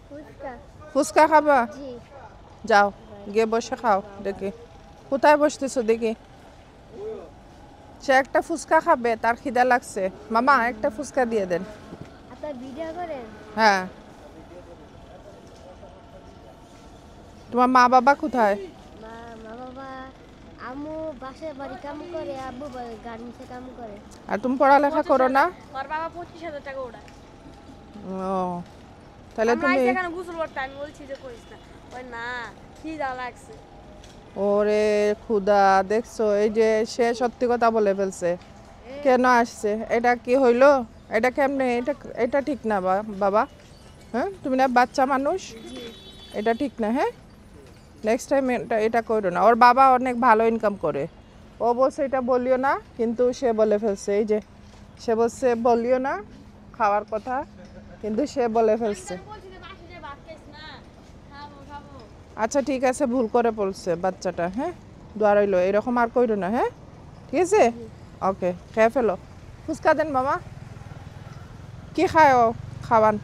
ফুচকা ফুচকা খাবা জি যাও গিয়ে বসে খাও দেখি কোথায় বসতেছো দেখি সে একটা ফুচকা খাবে তার খিদা লাগছে মামা একটা ফুচকা দিয়ে দেন আপনার ভিডিও করেন হ্যাঁ তোমার মা বাবা কোথায় মা মা বাবা আম্মু বাসায় বাড়ি কাম করে আব্বু গার্মেন্টসে কাম করে আর তুমি পড়ালেখা করো না ওর বাবা 25,000 টাকা ওড়ায় ও তাহলে আমরা তুমি এখানে গোসল করতে আমি বলছি যে করিস না ওই না খিদা লাগছে ওরে খুদা দেখছো এই যে সে সত্যি কথা বলে ফেলছে কেন আসছে এটা কি হইলো এটা কেমনে এটা এটা ঠিক না বাবা হ্যাঁ তুমি না বাচ্চা মানুষ এটা ঠিক না হ্যাঁ নেক্সট টাইম এটা এটা করো না ওর বাবা অনেক ভালো ইনকাম করে ও বলছে এটা বলিও না কিন্তু সে বলে ফেলছে এই যে সে বলছে বলিও না খাওয়ার কথা কিন্তু সে বলে ফেলছে বলছি যে বাসে যে ভাত খাইছ না খাবো খাবো আচ্ছা ঠিক আছে ভুল করে বলছে বাচ্চাটা হ্যাঁ দোয়া রইলো এরকম আর কইরো না হ্যাঁ ঠিক আছে ওকে খেয়ে ফেলো ফুচকা দেন মামা কি খায় ও খাওয়ান